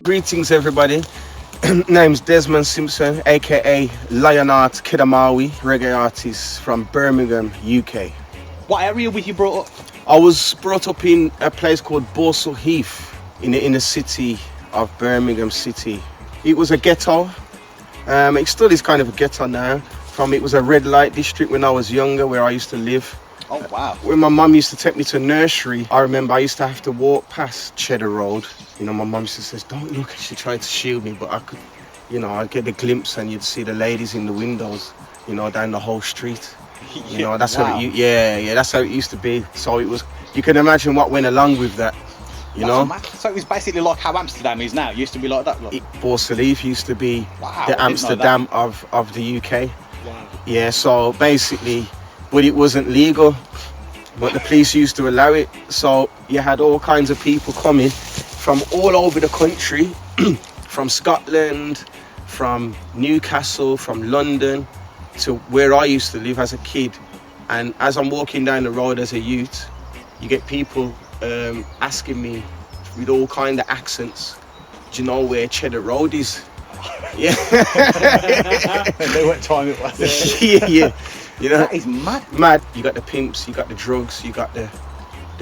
Greetings everybody. Name's Desmond Simpson, aka Art Qedamawi, reggae artist from Birmingham, UK. What area were you brought up? I was brought up in a place called Ballsall, Heath, in the city of Birmingham City. It was a ghetto. It still is kind of a ghetto now. It was a red light district when I was younger, where I used to live. Oh wow. When my mum used to take me to nursery, I remember I used to have to walk past Cheddar Road. You know, my mum used to say, "Don't look," she tried to shield me, but I could, you know, I'd get a glimpse and you'd see the ladies in the windows, you know, down the whole street. You know, that's how that's how it used to be. So it was, you can imagine what went along with that, you know. So it was basically like how Amsterdam is now. It used to be like that. Like. Ballsall used to be the Amsterdam of the UK. Wow. Yeah, so basically, but it wasn't legal, but the police used to allow it. So you had all kinds of people coming from all over the country, from Scotland, from Newcastle, from London, to where I used to live as a kid. And as I'm walking down the road as a youth, you get people asking me with all kind of accents, "Do you know where Cheddar Road is?" Yeah. They what time it was. Yeah. You know, that is mad. Mad. You got the pimps, you got the drugs, you got the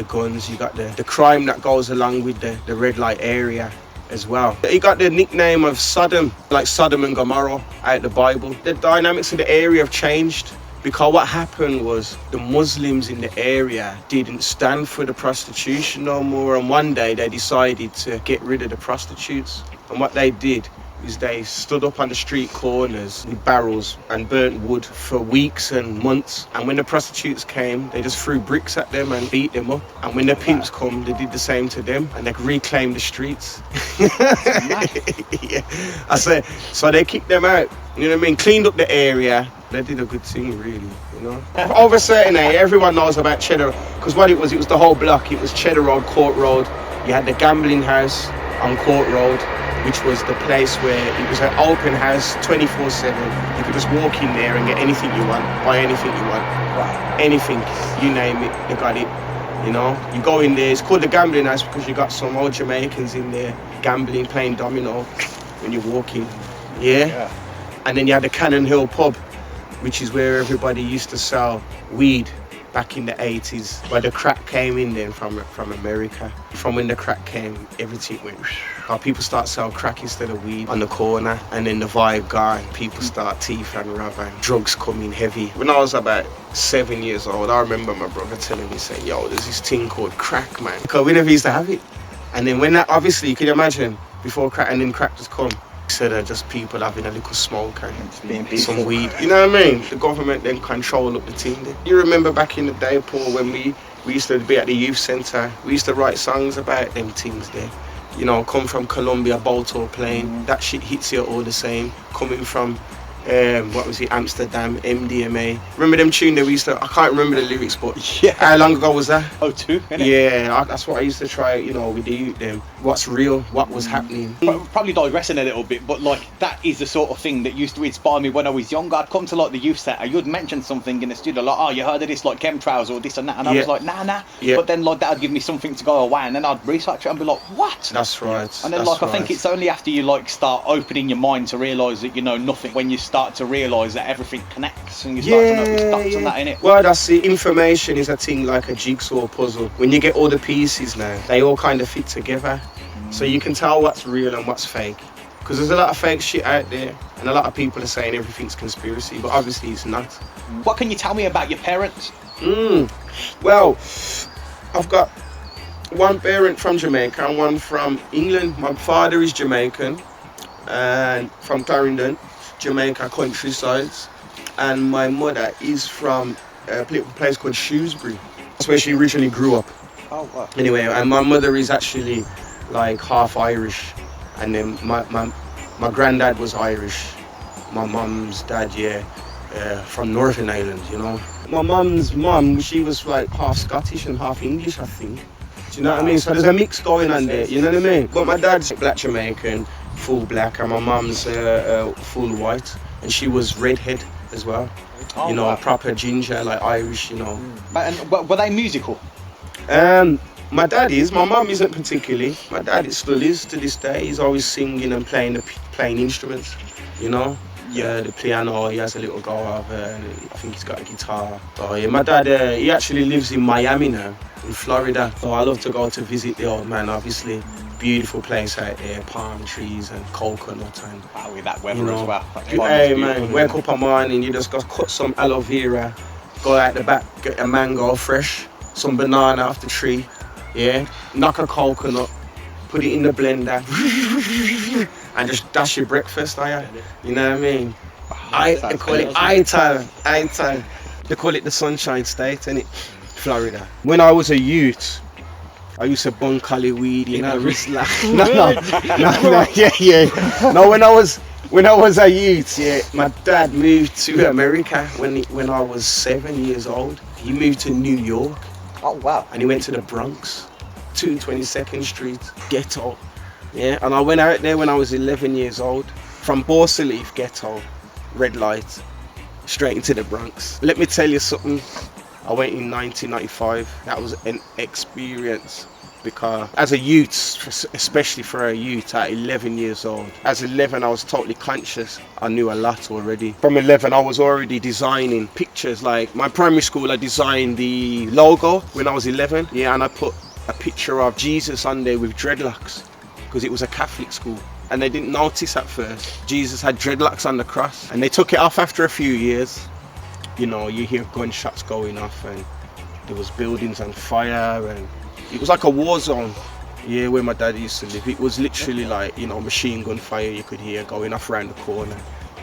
guns, you got the crime that goes along with the red light area as well. He got the nickname of Sodom, like Sodom and Gomorrah out of the Bible. The dynamics of the area have changed because what happened was the Muslims in the area didn't stand for the prostitution no more, and one day they decided to get rid of the prostitutes. And what they did is they stood up on the street corners with barrels and burnt wood for weeks and months. And when the prostitutes came, they just threw bricks at them and beat them up. And when the pimps come, they did the same to them, and they reclaimed the streets. Yeah. I said, so they kicked them out. You know what I mean? Cleaned up the area. They did a good thing, really. You know. Over a certain age, everyone knows about Cheddar, because what it was the whole block. It was Cheddar Road, Court Road. You had the gambling house on Court Road, which was the place where it was an open house 24/7. You could just walk in there and get anything you want, buy anything you want. Wow. Anything, you name it, they got it. You know, you go in there, it's called the gambling house because you got some old Jamaicans in there gambling, playing domino when you walk in. Yeah. And then you had the Cannon Hill pub, which is where everybody used to sell weed back in the 80s, where the crack came in then from America. From when the crack came, everything went. People start selling crack instead of weed on the corner, and then the vibe gone. People start teeth and rub and drugs come in heavy. When I was about 7 years old, I remember my brother telling me, saying, "Yo, there's this thing called crack, man." Because we never used to have it. And then when that, obviously, you can imagine, before crack, and then crack just come. Instead of just people having a little smoke and some weed. You know what I mean? The government then control up the thing. You remember back in the day, Paul, when we used to be at the youth centre, we used to write songs about them things there. You know, come from Colombia, Ballsall plane, that shit hits you all the same. Coming from, Amsterdam, MDMA. Remember them tune that we used to, I can't remember the lyrics, but how long ago was that? 02, innit? Yeah, that's what I used to try, you know, with the youth them. What's real, what was happening. Probably digressing a little bit, but like that is the sort of thing that used to inspire me when I was younger. I'd come to like the youth centre, you'd mention something in the studio, like, "Oh, you heard of this, like chemtrails or this and that," and I was like, nah. Yeah. But then like that'd give me something to go away, and then I'd research it and be like, "What?" That's right. And then I think it's only after you like start opening your mind to realise that you know nothing, when you start to realise that everything connects and you start to notice dots and that, innit? Well, that's it. Information is a thing like a jigsaw puzzle. When you get all the pieces now, they all kind of fit together. So you can tell what's real and what's fake. Because there's a lot of fake shit out there, and a lot of people are saying everything's conspiracy, but obviously it's not. What can you tell me about your parents? Well, I've got one parent from Jamaica and one from England. My father is Jamaican and from Clarendon, Jamaica countryside, and my mother is from a place called Shrewsbury. That's where she originally grew up. Oh wow. Anyway, and my mother is actually like half Irish, and then my granddad was Irish. My mum's dad, from Northern Ireland, you know. My mum's mum, she was like half Scottish and half English, I think. Do you know what I mean? So there's a mix going on there, you know what I mean? But my dad's black Jamaican, full black, and my mum's full white, and she was redhead as well. You know, proper ginger, like Irish, you know. And were they musical? My dad is. My mum isn't particularly. My dad still is to this day. He's always singing and playing instruments, you know. Yeah, the piano, he has a little go of and I think he's got a guitar. Oh yeah, my dad, he actually lives in Miami now, in Florida. So I love to go to visit the old man, obviously. Beautiful place out there, palm trees and coconut and... Wow, with that weather as well. Hey man, wake up in the morning, you just got to cut some aloe vera, go out the back, get a mango fresh, some banana off the tree, yeah, knock a coconut, put it in the blender, and just dash your breakfast, you know what I mean? They call it I-Town. They call it the Sunshine State, innit? Florida. When I was a youth, I used to bun cali weed, you know. No, when I was a youth, yeah, my dad moved to America when I was 7 years old. He moved to New York. Oh wow! And he went to the Bronx, 222nd Street, ghetto. Yeah, and I went out there when I was 11 years old. From Ballsall, ghetto, red light, straight into the Bronx. Let me tell you something. I went in 1995. That was an experience because as a youth, especially for a youth at 11 years old, as 11 I was totally conscious. I knew a lot already. From 11 I was already designing pictures. Like my primary school, I designed the logo when I was 11. Yeah, and I put a picture of Jesus on there with dreadlocks because it was a Catholic school. And they didn't notice at first. Jesus had dreadlocks on the cross and they took it off after a few years. You know, you hear gunshots going off and there was buildings on fire and it was like a war zone. Yeah, where my dad used to live. It was literally like, you know, machine gun fire you could hear going off around the corner.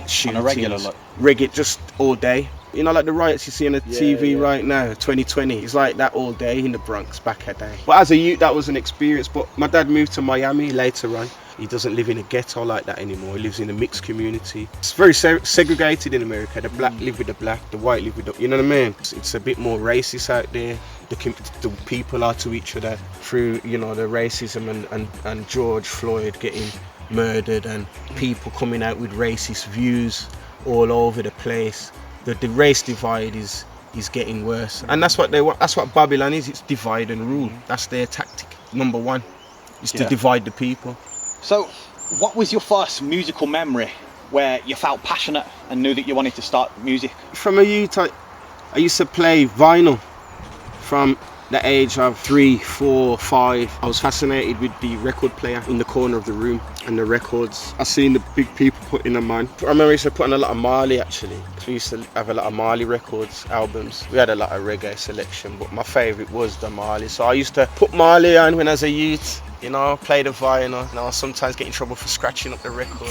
Shootings. On a regular look. Regular, just all day. You know, like the riots you see on the TV right now, 2020. It's like that all day in the Bronx back a day. But as a youth, that was an experience. But my dad moved to Miami later on. He doesn't live in a ghetto like that anymore. He lives in a mixed community. It's very segregated in America. The black live with the black, the white live with the... You know what I mean? It's a bit more racist out there. The people are to each other through, you know, the racism and George Floyd getting murdered and people coming out with racist views all over the place. The race divide is getting worse. And that's what they want. That's what Babylon is. It's divide and rule. That's their tactic. Number one is to divide the people. So, what was your first musical memory where you felt passionate and knew that you wanted to start music? From a youth, I used to play vinyl from the age of 3, 4, 5. I was fascinated with the record player in the corner of the room and the records. I seen the big people putting them on. I remember I used to put on a lot of Marley actually. We used to have a lot of Marley records, albums. We had a lot of reggae selection, but my favourite was the Marley. So I used to put Marley on when I was a youth. You know, play the vinyl. And I was sometimes get in trouble for scratching up the record.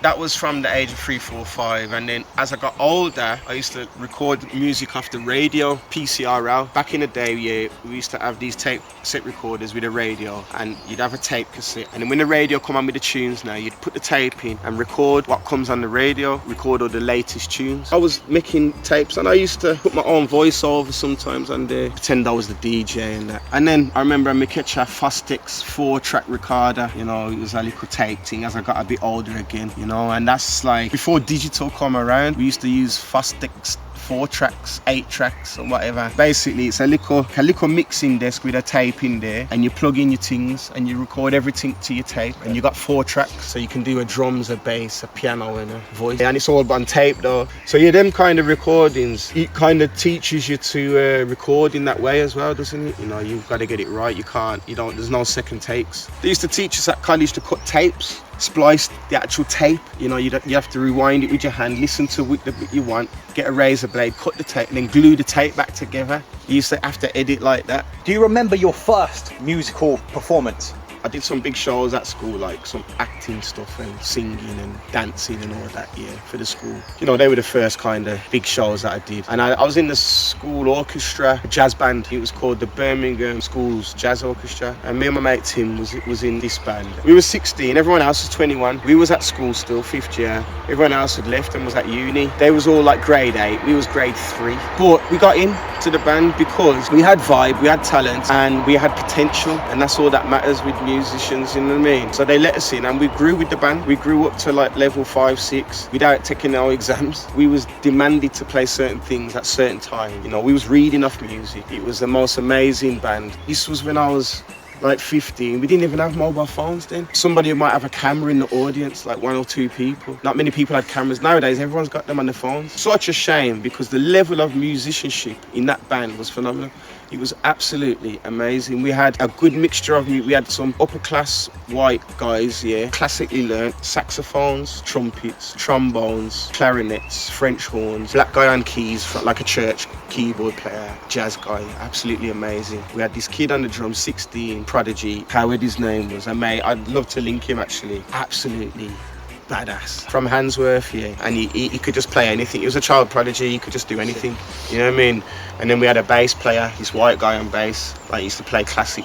That was from the age of 3, 4, 5. And then as I got older, I used to record music off the radio, PCRL. Back in the day, yeah, we used to have these tape set recorders with a radio and you'd have a tape cassette. And then when the radio come on with the tunes now, you'd put the tape in and record what comes on the radio, record all the latest tunes. I was making tapes and I used to put my own voice over sometimes on there, pretend I was the DJ and that. And then I remember I catch a Fostex 4-track recorder, you know, it was a little tape thing as I got a bit older again, you know, and that's like before digital come around. We used to use Fostex 4 tracks, 8 tracks or whatever. Basically it's a little mixing desk with a tape in there and you plug in your things and you record everything to your tape and you got 4 tracks so you can do a drums, a bass, a piano and a voice, and it's all on tape though. So yeah, them kind of recordings, it kind of teaches you to record in that way as well, doesn't it? You know, you've got to get it right. There's no second takes. They used to teach us at college to cut tapes, splice the actual tape. You know, you have to rewind it with your hand, listen to what you want, get a razor blade, cut the tape and then glue the tape back together. You used to have to edit like that. Do you remember your first musical performance? I did some big shows at school, like some acting stuff and singing and dancing and all that, yeah, for the school. You know, they were the first kind of big shows that I did. And I was in the school orchestra, a jazz band. It was called the Birmingham School's Jazz Orchestra. And me and my mate Tim was in this band. We were 16, everyone else was 21. We was at school still, 5th year. Everyone else had left and was at uni. They was all like grade 8, we was grade 3. But we got into the band because we had vibe, we had talent and we had potential. And that's all that matters with musicians, you know what I mean? So they let us in and we grew with the band. We grew up to like level 5, 6 without taking our exams. We was demanded to play certain things at certain time. You know, we was reading off music. It was the most amazing band. This was when I was like 15. We didn't even have mobile phones then. Somebody might have a camera in the audience, like 1 or 2 people. Not many people had cameras. Nowadays, everyone's got them on their phones. Such a shame, because the level of musicianship in that band was phenomenal. It was absolutely amazing. We had a good mixture of music. We had some upper class white guys, classically learnt saxophones, trumpets, trombones, clarinets, French horns, black guy on keys, like a church keyboard player, jazz guy, absolutely amazing. We had this kid on the drums, 16, prodigy, Howard his name was, I'd love to link him actually, absolutely badass. From Handsworth, and he could just play anything. He was a child prodigy, he could just do anything, you know what I mean? And then we had a bass player, this white guy on bass, like he used to play classic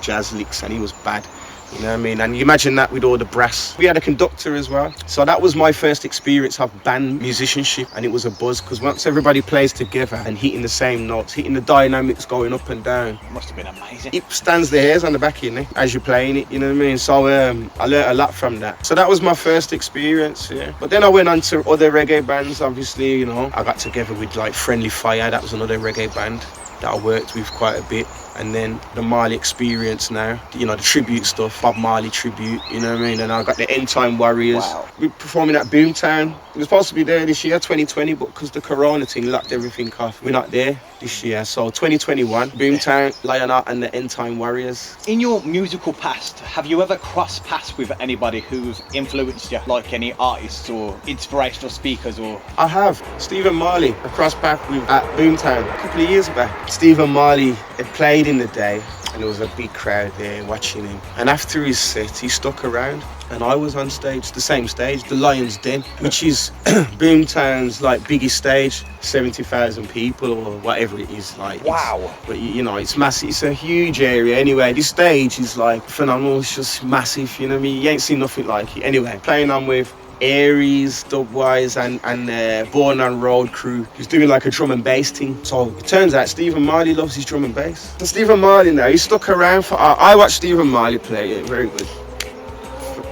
jazz licks, and he was bad. You know what I mean? And you imagine that with all the brass. We had a conductor as well. So that was my first experience of band musicianship, and it was a buzz, because once everybody plays together and hitting the same notes, hitting the dynamics going up and down. It must have been amazing. It stands the hairs on the back of your neck as you're playing it, you know what I mean? So I learnt a lot from that. So that was my first experience, But then I went on to other reggae bands, obviously, you know. I got together with like Friendly Fire, that was another reggae band that I worked with quite a bit. And then the Marley Experience now, you know, the tribute stuff, Bob Marley tribute, you know what I mean? And I got the End Time Warriors. Wow. We're performing at BoomTown. It was supposed to be there this year, 2020, but because the corona thing locked everything off, we're not there this year. So 2021, BoomTown, Lionheart and the End Time Warriors. In your musical past, have you ever crossed paths with anybody who's influenced you, like any artists or inspirational speakers? Or I have. Stephen Marley, I crossed paths with at BoomTown a couple of years back. Stephen Marley had played in the day, and there was a big crowd there watching him. And after his set, he stuck around, and I was on stage, the same stage, the Lion's Den, which is BoomTown's like biggest stage, 70,000 people or whatever it is. Like, wow. But you know, it's massive. It's a huge area. Anyway, this stage is like phenomenal. It's just massive. You know what I mean? You ain't seen nothing like it. Anyway, playing on with Aries, Dubwise and Born on Road crew. He's doing like a drum and bass thing. So it turns out Stephen Marley loves his drum and bass. So Stephen Marley now, he's stuck around for... I watched Stephen Marley play, very good.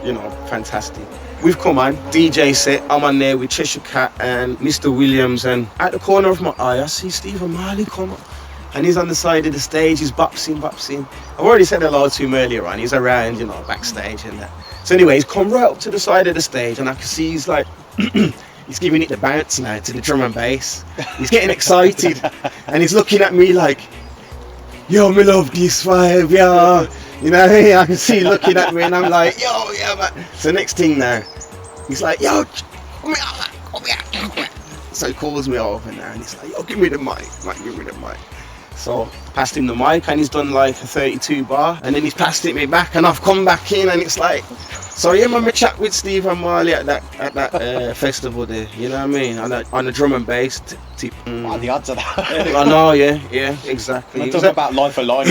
You know, fantastic. We've come on, DJ set, I'm on there with Cheshire Cat and Mr. Williams, and at the corner of my eye I see Stephen Marley come up. And he's on the side of the stage, he's boxing. I've already said hello to him earlier on, he's around, you know, backstage and that. So anyway, he's come right up to the side of the stage, and I can see he's like, he's giving it the bounce now to the drum and bass. He's getting excited, and he's looking at me like, yo, me love this vibe, yo. You know, I can see looking at me, and I'm like, yo, yeah, man. So next thing now, he's like, yo, come here. So he calls me over now, and he's like, yo, give me the mic, give me the mic. So passed him the mic, and he's done like a 32 bar, and then he's passed it me back, and I've come back in, and it's like, so yeah, man, I chat with Stephen Marley at that festival there, you know what I mean, on the drum and bass. What are the odds of that? I know, yeah, exactly. I'm talking about life for life.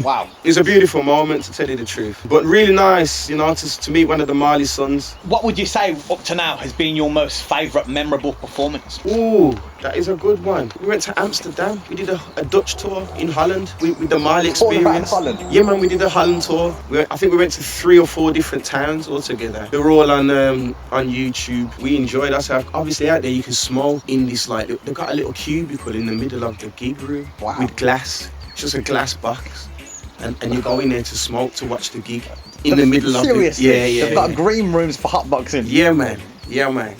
Wow. It was a beautiful moment, to tell you the truth, but really nice, you know, to meet one of the Marley sons. What would you say up to now has been your most favourite memorable performance? Ooh, that is a good one. We went to Amsterdam. We did a Dutch tour in Holland with the Marley Experience. Holland? Yeah, man, we did a Holland tour. I think we went to 3 or 4 different towns altogether. They were all on YouTube. We enjoyed ourselves. Obviously, out there you can smoke in this, like, they've got a little cubicle in the middle of the gig room. Wow. With glass, just a glass box, and you go in there to smoke to watch the gig in the middle of it. Yeah. They've got green rooms for hotboxing. Yeah, man.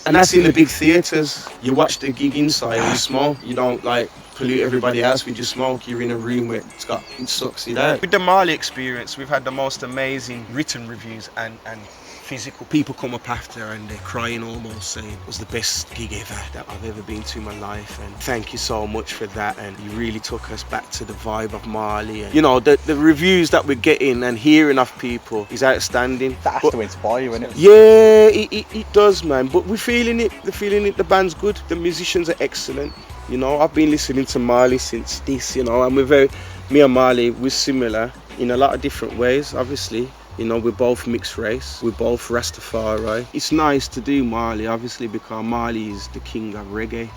And that's in the big theatres. You watch the gig inside, you smoke. You don't like pollute everybody else with your smoke. You're in a room where it sucks it out. With the Marley Experience, we've had the most amazing written reviews and physical. People come up after and they're crying almost, saying it was the best gig ever that I've ever been to in my life, and thank you so much for that, and you really took us back to the vibe of Marley. And you know, the reviews that we're getting and hearing of people is outstanding. That has to inspire you, innit? Yeah, it does, man, but we're feeling it, the band's good, the musicians are excellent. You know, I've been listening to Marley since this, you know, and me and Marley, we're similar in a lot of different ways, obviously. You know, we're both mixed race, we're both Rastafari. It's nice to do Marley, obviously, because Marley is the king of reggae,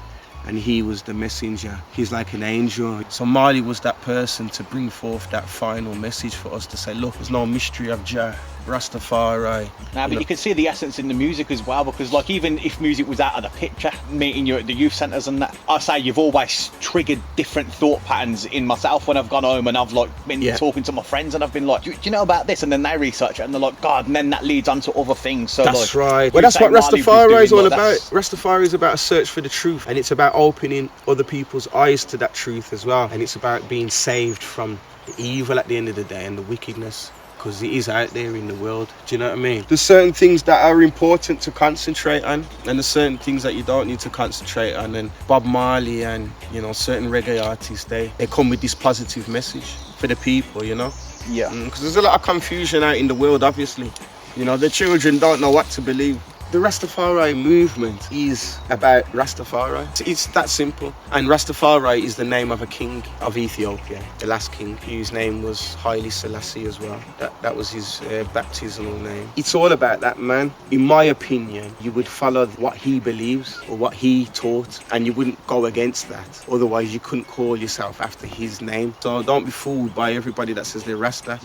and he was the messenger. He's like an angel. So Marley was that person to bring forth that final message for us to say, look, there's no mystery of Jah, Rastafari. Now, but you can see the essence in the music as well, because like even if music was out of the picture, meeting you at the youth centres and that, I say you've always triggered different thought patterns in myself when I've gone home and I've like been talking to my friends and I've been like, do you know about this? And then they research it and they're like, God, and then that leads on to other things. So that's like, right. Well, that's what Rastafari is all like, about. Rastafari is about a search for the truth, and it's about opening other people's eyes to that truth as well, and it's about being saved from the evil at the end of the day and the wickedness, because it is out there in the world. Do you know what I mean? There's certain things that are important to concentrate on, and there's certain things that you don't need to concentrate on. And Bob Marley and, you know, certain reggae artists, they come with this positive message for the people, you know? Yeah. Because there's a lot of confusion out in the world, obviously. You know, the children don't know what to believe. The Rastafari movement is about Rastafari. It's that simple. And Rastafari is the name of a king of Ethiopia, the last king, whose name was Haile Selassie as well. That was his baptismal name. It's all about that man. In my opinion, you would follow what he believes or what he taught, and you wouldn't go against that. Otherwise, you couldn't call yourself after his name. So don't be fooled by everybody that says they're Rasta.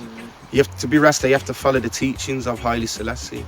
You have to be Rasta, you have to follow the teachings of Haile Selassie.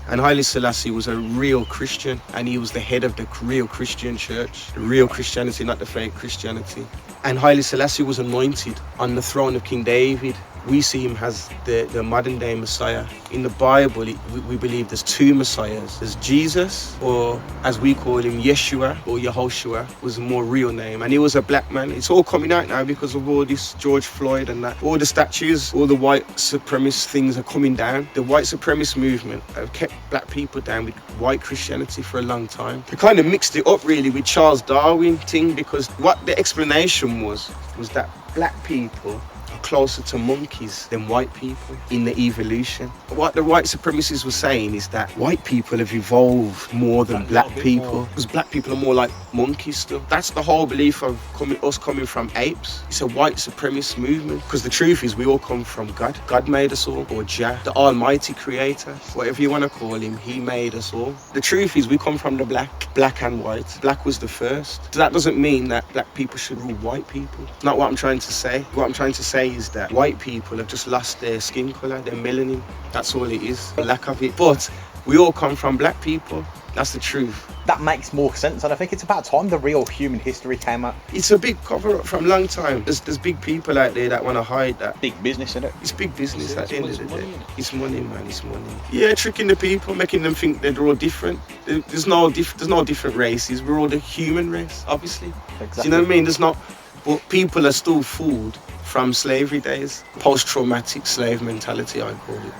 And Haile Selassie was a real Christian, and he was the head of the real Christian church, the real Christianity, not the fake Christianity. And Haile Selassie was anointed on the throne of King David. We see him as the modern day Messiah. In the Bible, we believe there's two Messiahs. There's Jesus, or as we call him, Yeshua, or Yehoshua, was a more real name. And he was a black man. It's all coming out now because of all this George Floyd and that. All the statues, all the white supremacist things are coming down. The white supremacist movement have kept black people down with white Christianity for a long time. They kind of mixed it up really with Charles Darwin thing, because what the explanation was that black people closer to monkeys than white people in the evolution. What the white supremacists were saying is that white people have evolved more than black people, because black people are more like monkeys still. That's the whole belief of us coming from apes. It's a white supremacist movement, because the truth is we all come from God. God made us all, or Jah, the almighty creator, whatever you want to call him, he made us all. The truth is we come from the black and white. Black was the first. So that doesn't mean that black people should rule white people. Not what I'm trying to say. What I'm trying to say is that white people have just lost their skin colour, their melanin. That's all it is, the lack of it. But we all come from black people. That's the truth. That makes more sense, and I think it's about time the real human history came out. It's a big cover-up from a long time. There's big people out there that want to hide that. Big business, isn't it? It's big business at the end of the day. It's money, man, it's money. Yeah, tricking the people, making them think they're all different. There's no different races. We're all the human race, obviously. Exactly. Do you know what I mean? There's not... But people are still fooled from slavery days. Post-traumatic slave mentality, I call it.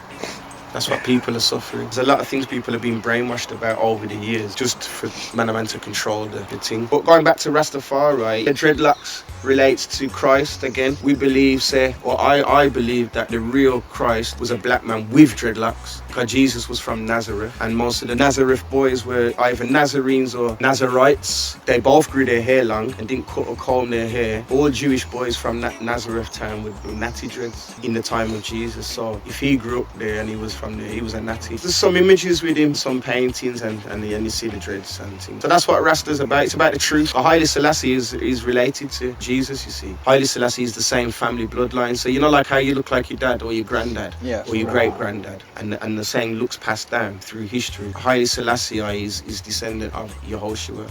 That's what people are suffering. There's a lot of things people have been brainwashed about over the years, just for man to control the thing. But going back to Rastafari, the dreadlocks relates to Christ again. We believe, I believe that the real Christ was a black man with dreadlocks, because Jesus was from Nazareth, and most of the Nazareth boys were either Nazarenes or Nazarites. They both grew their hair long and didn't cut or comb their hair. All Jewish boys from that Nazareth town with natty dreads in the time of Jesus. So if he grew up there and he was from there, he was a natty. There's some images with him, some paintings, and you see the dreads and things. So that's what Rasta's about. It's about the truth. Haile Selassie is related to Jesus, you see. Haile Selassie is the same family bloodline. So you know, like how you look like your dad or your granddad, or your great-granddad, and the same looks passed down through history. Haile Selassie is descendant of Yehoshua,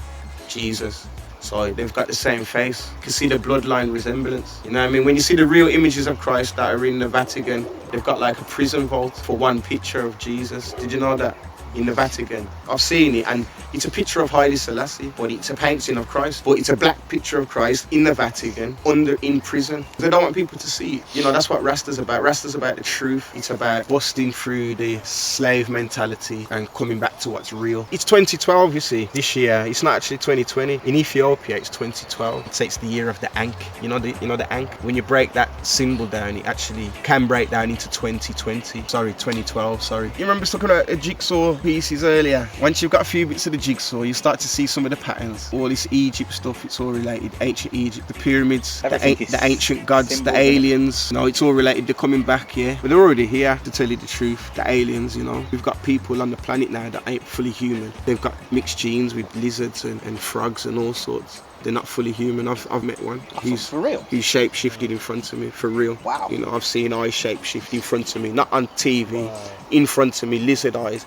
Jesus. So they've got the same face. You can see the bloodline resemblance. You know what I mean? When you see the real images of Christ that are in the Vatican, they've got like a prison vault for one picture of Jesus. Did you know that? In the Vatican. I've seen it, and it's a picture of Haile Selassie, but it's a painting of Christ, but it's a black picture of Christ in the Vatican, in prison. They don't want people to see it. You know, that's what Rasta's about. Rasta's about the truth. It's about busting through the slave mentality and coming back to what's real. It's 2012, you see, this year. It's not actually 2020. In Ethiopia, it's 2012. So it's the year of the Ankh. You know the Ankh? When you break that symbol down, it actually can break down into 2012, sorry. You remember talking about a jigsaw pieces earlier? Once you've got a few bits of the jigsaw, you start to see some of the patterns. All this Egypt stuff, it's all related. Ancient Egypt, the pyramids, the ancient gods, the aliens. You know, it's all related. They're coming back, yeah. But they're already here, to tell you the truth. The aliens, you know. We've got people on the planet now that ain't fully human. They've got mixed genes with lizards and frogs and all sorts. They're not fully human. I've met one. He's for real. He's shape-shifted in front of me, for real. Wow. You know, I've seen eyes shape-shift in front of me, not on TV, in front of me, lizard eyes,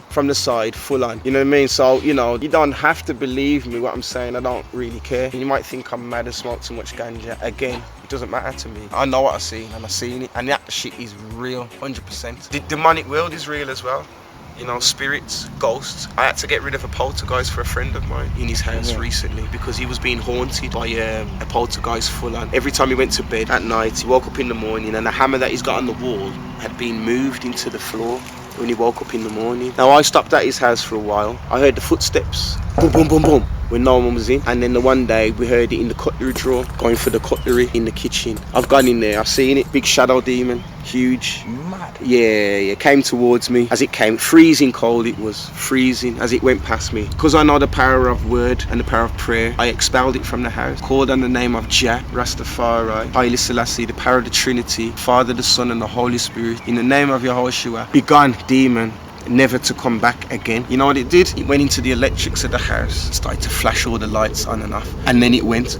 from the side, full on. You know what I mean? So, you know, you don't have to believe me what I'm saying. I don't really care. You might think I'm mad and smoke too much ganja. Again, it doesn't matter to me. I know what I've seen, and I've seen it, and that shit is real, 100%. The demonic world is real as well. You know, spirits, ghosts. I had to get rid of a poltergeist for a friend of mine in his house recently because he was being haunted by a poltergeist full on. Every time he went to bed at night, he woke up in the morning and the hammer that he's got on the wall had been moved into the floor when he woke up in the morning. Now, I stopped at his house for a while. I heard the footsteps, boom, boom, boom, boom, when no one was in. And then the one day we heard it in the cutlery drawer, going for the cutlery in the kitchen. I've gone in there, I've seen it, big shadow demon, huge. Mad. Yeah, came towards me. As it came, freezing cold it was, freezing as it went past me. Because I know the power of word and the power of prayer, I expelled it from the house, called on the name of Jah, Rastafari, Haile, Selassie, the power of the Trinity, Father, the Son and the Holy Spirit, in the name of Yahushua, be gone, demon, never to come back again. You know what it did? It went into the electrics of the house, started to flash all the lights on and off, and then it went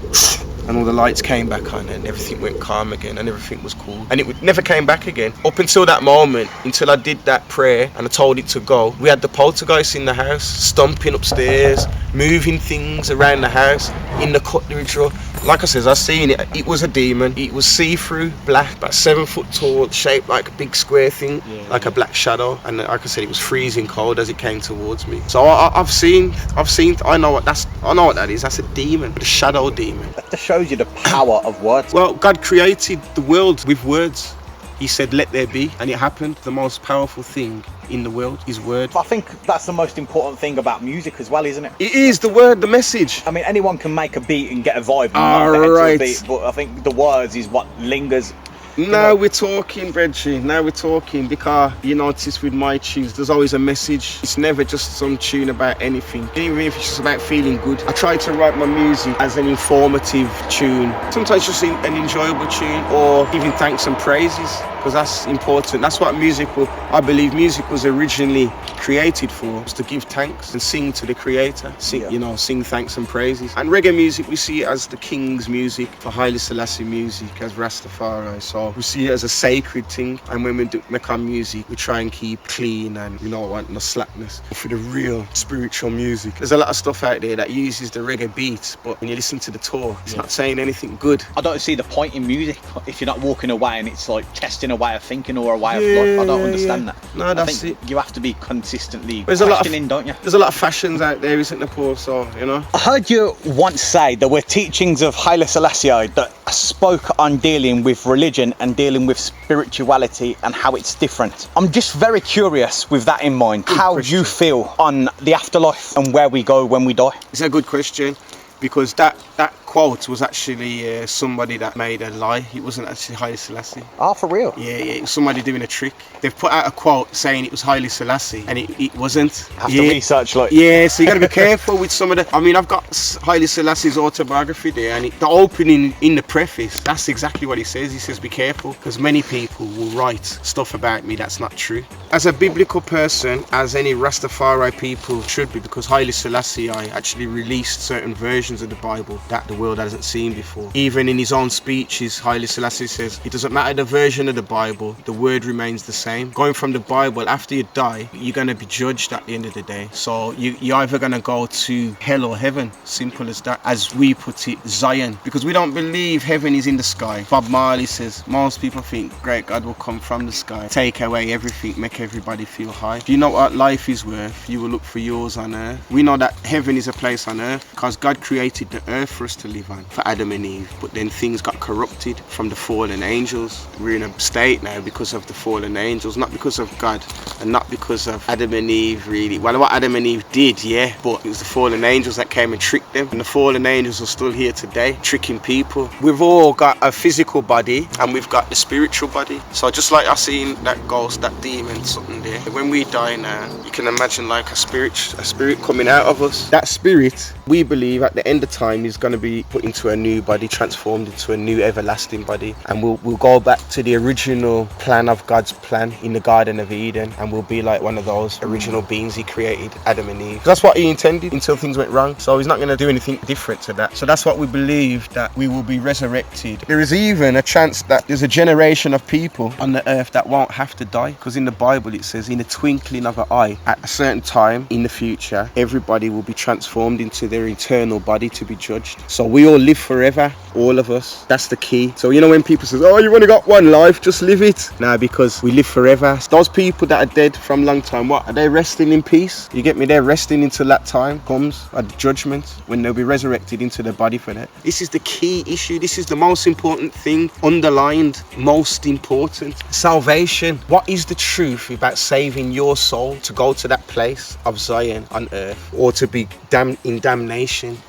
and all the lights came back on and everything went calm again and everything was cool, and it never came back again up until that moment, until I did that prayer and I told it to go. We had the poltergeist in the house, stomping upstairs, moving things around the house, in the cutlery drawer. Like I said, I seen it. It was a demon. It was see-through, black, about 7 foot tall, shaped like a big square thing, like a black shadow. And like I said, it was freezing cold as it came towards me. So I've seen. I know what that is. That's a demon, a shadow demon. That just shows you the power of words. Well, God created the world with words. He said, let there be, and it happened. The most powerful thing in the world is word. I think that's the most important thing about music as well, isn't it? It is the word, the message. I mean, anyone can make a beat and get a vibe. Right. Beat, but I think the words is what lingers. Now we're talking, Reggie. Now we're talking, because you notice with my tunes, there's always a message. It's never just some tune about anything, even if it's just about feeling good. I try to write my music as an informative tune, sometimes just an enjoyable tune, or giving thanks and praises, because that's important. That's what I believe music was originally created for, was to give thanks and sing to the creator, sing thanks and praises. And reggae music, we see it as the king's music, for Haile Selassie music, as Rastafari. So we see it as a sacred thing, and when we make our music, we try and keep clean and no slackness for the real spiritual music. There's a lot of stuff out there that uses the reggae beat, but when you listen to the tour, it's not saying anything good. I don't see the point in music if you're not walking away and it's like testing a way of thinking or a way of life. I don't understand that. No, that's it. You have to be consistently don't you? There's a lot of fashions out there, isn't there, Paul? So, I heard you once say there were teachings of Haile Selassie that spoke on dealing with religion and dealing with spirituality and how it's different. I'm just very curious with that in mind. How do you feel on the afterlife and where we go when we die? It's a good question, because that quote was actually somebody that made a lie. It wasn't actually Haile Selassie. Oh, for real? Yeah, it was somebody doing a trick. They've put out a quote saying it was Haile Selassie, and it wasn't. Have to research, like. Yeah, so you got to be careful with some of the. I mean, I've got Haile Selassie's autobiography there, and the opening in the preface, that's exactly what he says. He says, be careful, because many people will write stuff about me that's not true. As a biblical person, as any Rastafari people should be, because Haile Selassie actually released certain versions of the Bible that the world hasn't seen before. Even in his own speeches, Haile Selassie says, it doesn't matter the version of the Bible, the word remains the same. Going from the Bible, after you die, you're going to be judged at the end of the day. So you're either going to go to hell or heaven, simple as that. As we put it, Zion, because we don't believe heaven is in the sky. Bob Marley says, most people think great God will come from the sky, take away everything, make everybody feel high. If you know what life is worth, you will look for yours on earth. We know that heaven is a place on earth because God created the earth for us to live on, for Adam and Eve, but then things got corrupted from the fallen angels. We're in a state now because of the fallen angels, not because of God and not because of Adam and Eve, really. Well, what Adam and Eve did, yeah, but it was the fallen angels that came and tricked them, and the fallen angels are still here today tricking people. We've all got a physical body and we've got the spiritual body. So just like I seen that ghost, that demon, something there, when we die now, you can imagine like a spirit coming out of us. That spirit We believe at the end of time he's going to be put into a new body, transformed into a new everlasting body, and we'll go back to the original plan of God's plan in the Garden of Eden, and we'll be like one of those original beings he created, Adam and Eve. That's what he intended until things went wrong, so he's not going to do anything different to that. So that's what we believe, that we will be resurrected. There is even a chance that there's a generation of people on the earth that won't have to die, because in the Bible it says in a twinkling of an eye, at a certain time in the future, everybody will be transformed into their eternal body to be judged. So we all live forever, all of us. That's the key. So you know when people say, oh, you've only got one life, just live it. No, because we live forever. Those people that are dead from a long time, what, are they resting in peace? You get me? They're resting until that time comes at the judgment, when they'll be resurrected into their body for that. This is the key issue. This is the most important thing, underlined, most important. Salvation. What is the truth about saving your soul to go to that place of Zion on earth, or to be damned in damnation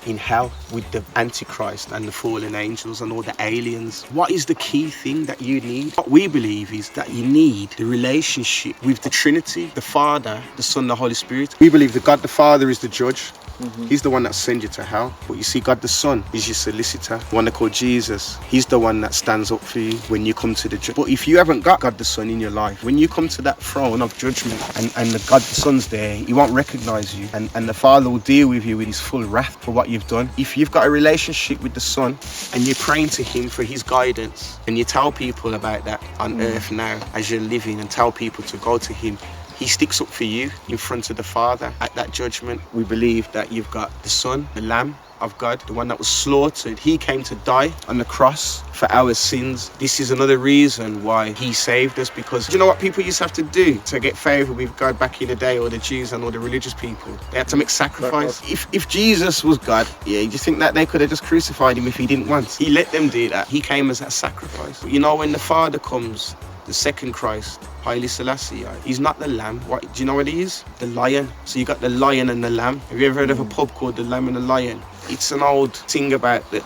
in hell with the Antichrist and the fallen angels and all the aliens? What is the key thing that you need? What we believe is that you need the relationship with the Trinity, the Father, the Son, the Holy Spirit. We believe that God the Father is the judge. He's the one that sends you to hell. But you see, God the Son is your solicitor. The one they call Jesus. He's the one that stands up for you when you come to the judge. But if you haven't got God the Son in your life, when you come to that throne of judgment and the God the Son's there, he won't recognize you. And the Father will deal with you with his full wrath for what you've done. If you've got a relationship with the Son and you're praying to him for his guidance, and you tell people about that on earth now as you're living, and tell people to go to him, he sticks up for you in front of the Father at that judgment. We believe that you've got the Son, the Lamb of God, the one that was slaughtered. He came to die on the cross for our sins. This is another reason why he saved us, because you know what people used to have to do to get favour with God back in the day, or the Jews and all the religious people? They had to make sacrifice. If Jesus was God, you think that they could have just crucified him if he didn't want? He let them do that. He came as a sacrifice. But you know, when the Father comes, the second Christ, Haile Selassie, he's not the lamb. What do you know what he is? The lion. So you got the lion and the lamb. Have you ever heard of a pub called the Lamb and the Lion? It's an old thing about the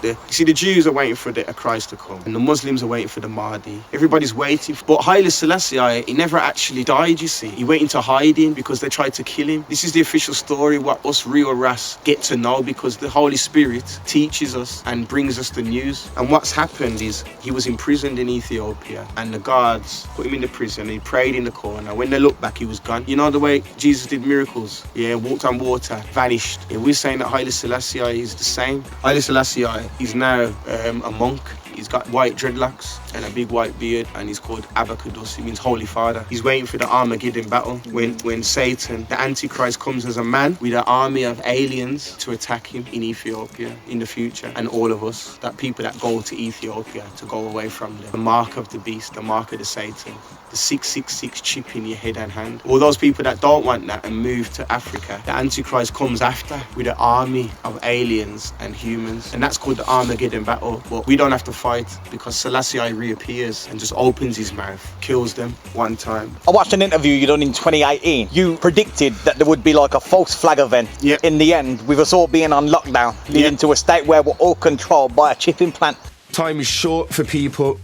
you see, the Jews are waiting for the Christ to come, and the Muslims are waiting for the Mahdi. Everybody's waiting. But Haile Selassie, he never actually died, you see. He went into hiding because they tried to kill him. This is the official story, what us real Ras get to know, because the Holy Spirit teaches us and brings us the news. And what's happened is he was imprisoned in Ethiopia, and the guards put him in the prison, and he prayed in the corner. When they looked back, he was gone. You know the way Jesus did miracles? Walked on water, vanished. We're saying that Haile Selassie is the same. Haile Selassie is now a monk. He's got white dreadlocks and a big white beard, and he's called Abacados. It means Holy Father. He's waiting for the Armageddon battle when Satan, the Antichrist, comes as a man with an army of aliens to attack him in Ethiopia in the future. And all of us, that people that go to Ethiopia to go away from the mark of the beast, the mark of the Satan, the 666 chip in your head and hand. All those people that don't want that and move to Africa, the Antichrist comes after with an army of aliens and humans, and that's called the Armageddon battle. But we don't have to fight, because Selassie reappears and just opens his mouth, kills them one time. I watched an interview you done in 2018. You predicted that there would be like a false flag event in the end, with us all being on lockdown, leading to a state where we're all controlled by a chip implant. Time is short for people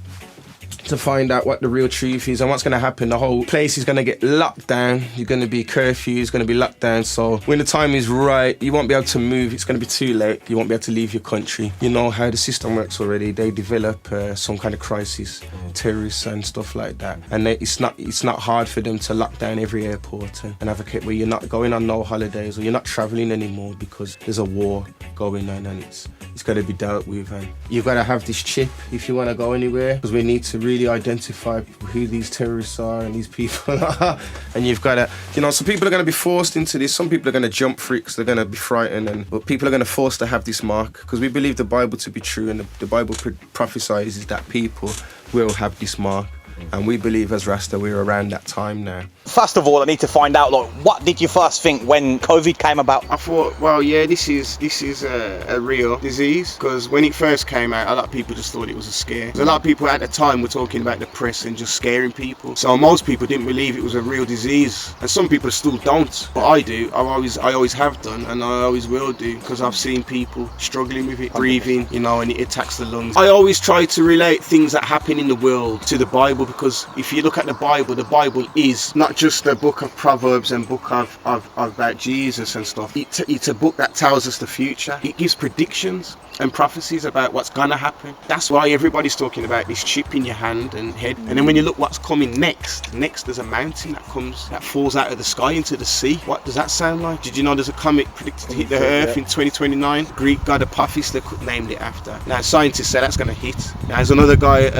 to find out what the real truth is and what's going to happen. The whole place is going to get locked down. You're going to be curfew, it's going to be locked down. So when the time is right, you won't be able to move. It's going to be too late. You won't be able to leave your country. You know how the system works already. They develop some kind of crisis, terrorists and stuff like that. And it's not hard for them to lock down every airport and advocate where you're not going on no holidays, or you're not traveling anymore because there's a war going on, and it's got to be dealt with. And you've got to have this chip if you want to go anywhere, because we need to really identify who these terrorists are and these people are. And you've got to, some people are going to be forced into this. Some people are going to jump for it because they're going to be frightened, but people are going to force to have this mark, because we believe the Bible to be true, and the Bible prophesies that people will have this mark. And we believe as Rasta we're around that time now. First of all, I need to find out, what did you first think when COVID came about? I thought, this is a real disease, because when it first came out, a lot of people just thought it was a scare. A lot of people at the time were talking about the press and just scaring people. So most people didn't believe it was a real disease, and some people still don't. But I do. I always have done, and I always will do, because I've seen people struggling with it, breathing, and it attacks the lungs. I always try to relate things that happen in the world to the Bible, because if you look at the Bible is not just a book of Proverbs and book of about Jesus and stuff. It's a book that tells us the future. It gives predictions and prophecies about what's gonna happen. That's why everybody's talking about this chip in your hand and head. And then when you look what's coming next there's a mountain that falls out of the sky into the sea. What does that sound like? Did you know there's a comet predicted to hit the Earth in 2029? Greek god Apophis, they named it after. Now scientists say that's gonna hit. Now there's another guy,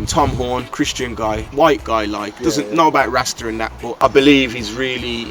Tom Horn, Christian guy, white guy, like doesn't know about Rasta and that, but I believe he's really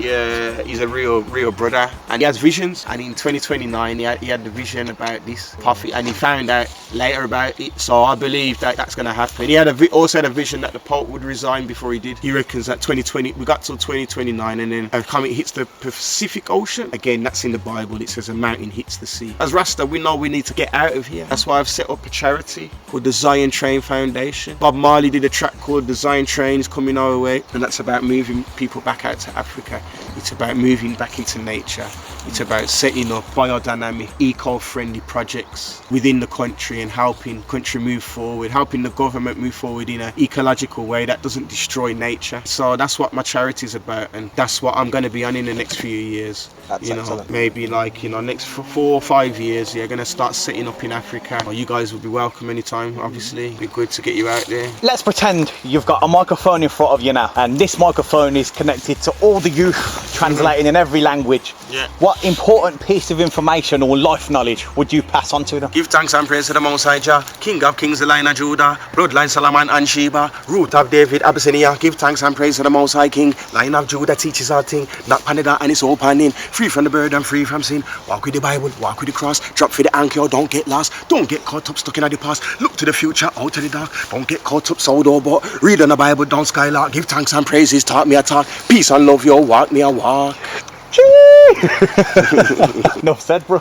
he's a real brother, and he has visions. And in 2029 he had the vision about this Apophis, and he found out later about it. So I believe that that's going to happen. He had also had a vision that the Pope would resign before he did. He reckons that 2020 we got till 2029, and then a comet hits the Pacific Ocean. Again, that's in the Bible. It says a mountain hits the sea. As Rasta, we know we need to get out of here. That's why I've set up a charity called the Zion Train Foundation. Bob Marley did a track called The Zion Train is Coming Our Way, and that's about moving people back out to Africa. It's about moving back into nature. It's about setting up biodynamic, eco-friendly projects within the country and helping country move forward, helping the government move forward in an ecological way that doesn't destroy nature. So that's what my charity is about, and that's what I'm going to be on in the next few years. That's excellent. Maybe like, next 4 or 5 years, going to start setting up in Africa. Well, you guys will be welcome anytime, obviously. It'd be good to get you out there. Let's pretend you've got a microphone in front of you now, and this microphone is connected to all the youth, translating in every language. Yeah. What important piece of information or life knowledge would you pass on to them? Give thanks and praise to the Most High Jah, King of Kings, the Lion of Judah, Bloodline Solomon and Sheba, Root of David, Abyssinia. Give thanks and praise to the Most High King, Lion of Judah, teaches all things, not Panada and it's opening, free from the bird and free from sin. Walk with the Bible, walk with the cross, drop for the anchor, don't get lost, don't get caught up stuck in the past, look to the future, out of the dark, don't get caught up sourdough, but read on the Bible, don't skylark, give thanks and praises, talk me a talk, peace and love, yo, walk me a walk. Enough said, bro.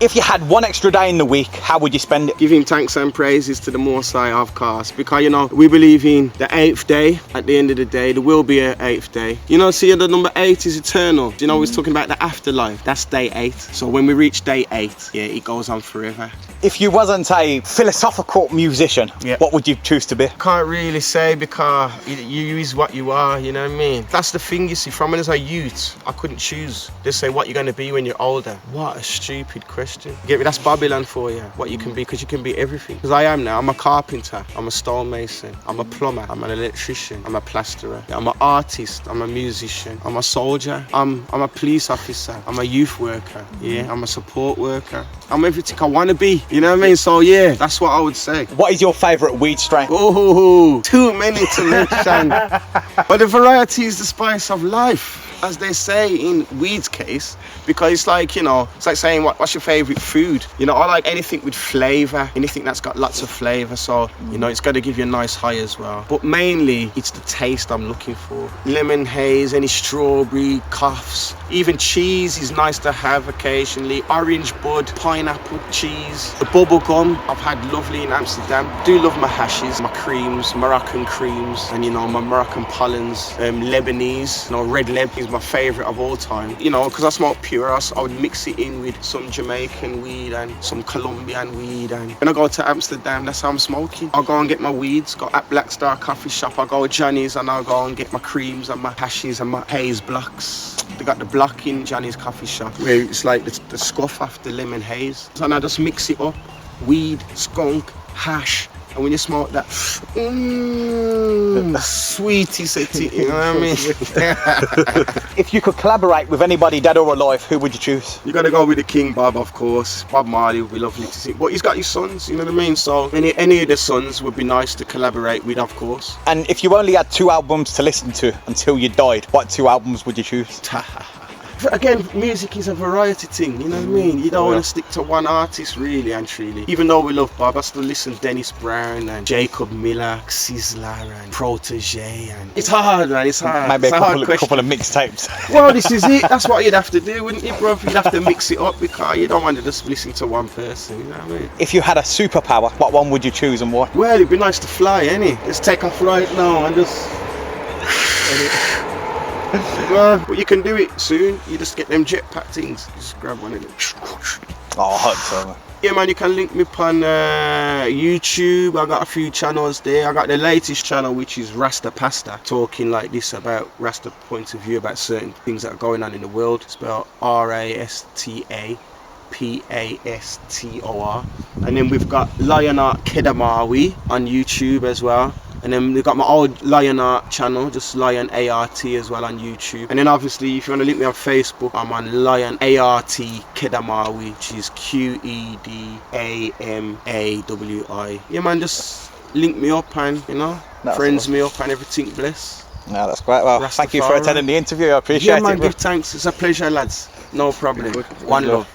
If you had one extra day in the week, how would you spend it? Giving thanks and praises to the Most High, of course, because we believe in the 8th day. At the end of the day, there will be an 8th day. See, the number 8 is eternal. We're talking about the afterlife. That's day 8. So when we reach day 8, it goes on forever. If you wasn't a philosophical musician, what would you choose to be? Can't really say, because you is what you are, you know what I mean? That's the thing, you see, from when I was a youth, I couldn't choose. Just say what you're going to be when you're older. What a stupid question. Get me, that's Babylon for you, what you can be, because you can be everything. Because I am now, I'm a carpenter, I'm a stonemason, I'm a plumber, I'm an electrician, I'm a plasterer, I'm an artist, I'm a musician, I'm a soldier, I'm a police officer, I'm a youth worker, I'm a support worker, I'm everything I want to be, you know what I mean? So that's what I would say. What is your favourite weed strain? Oh, too many to mention. But the variety is the spice of life, as they say in weed's case, because it's like, it's like saying what's your favourite food? I like anything with flavour, anything that's got lots of flavour, so it's got to give you a nice high as well. But mainly it's the taste I'm looking for. Lemon haze, any strawberry, coughs, even cheese is nice to have occasionally. Orange bud, pineapple cheese, the bubble gum I've had lovely in Amsterdam. Do love my hashes, my creams, Moroccan creams, and my Moroccan pollens, Lebanese, red leb is my favourite of all time. Because I smoke pure, I would mix it in with some Jamaican weed and some Colombian weed. And when I go to Amsterdam, that's how I'm smoking. I'll go and get my weeds, go at Black Star Coffee Shop, I'll go to Johnny's and I'll go and get my creams and my hashes and my haze blocks. They got the block in Johnny's Coffee Shop where it's like the scuff after lemon haze. And I just mix it up, weed, skunk, hash. And when you smoke that, sweetie, you know what I mean? If you could collaborate with anybody dead or alive, who would you choose? You got to go with the King Bob, of course. Bob Marley would be lovely to see. But he's got his sons, you know what I mean? So any of the sons would be nice to collaborate with, of course. And if you only had 2 albums to listen to until you died, what 2 albums would you choose? Again, music is a variety thing, you know what I mean? You don't want to stick to one artist, really and truly. Even though we love Bob, I still listen to Dennis Brown and Jacob Miller, Sizzler and Protege. And it's hard, man, it's hard. Maybe it's a couple of mixtapes. Well, this is it. That's what you'd have to do, wouldn't you, bro? You'd have to mix it up, because you don't want to just listen to one person, you know what I mean? If you had a superpower, what one would you choose and why? Well, it'd be nice to fly, innit? Let's take off right now and just... Well, you can do it soon. You just get them jetpack things. Just grab one of them. Oh, I hope so, man. Yeah, man, you can link me up on YouTube. I got a few channels there. I got the latest channel, which is Rasta Pasta, talking like this about Rasta point of view about certain things that are going on in the world. Spelled RASTAPASTOR. And then we've got Art Qedamawi on YouTube as well. And then we've got my old Lion Art channel, just Lion ART as well on YouTube. And then obviously, if you want to link me on Facebook, I'm on Lion ART Qedamawi, which is QEDAMAWI. Yeah, man, just link me up and, you know, friends me up and everything, bless. No, that's great. Well, Rastafari. Thank you for attending the interview. I appreciate it. Yeah, man, give thanks. It's a pleasure, lads. No problem. One love.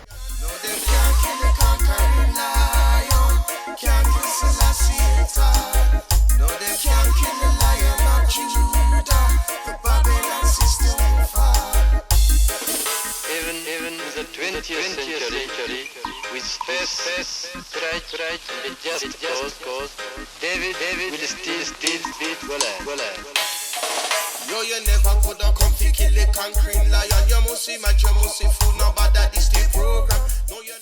Even the 20th century, with space, right, and just cause, David will still beat well. Yo, you never coulda come to kill the conquering lion. You must see my, you must see food, nobody this the program. No, you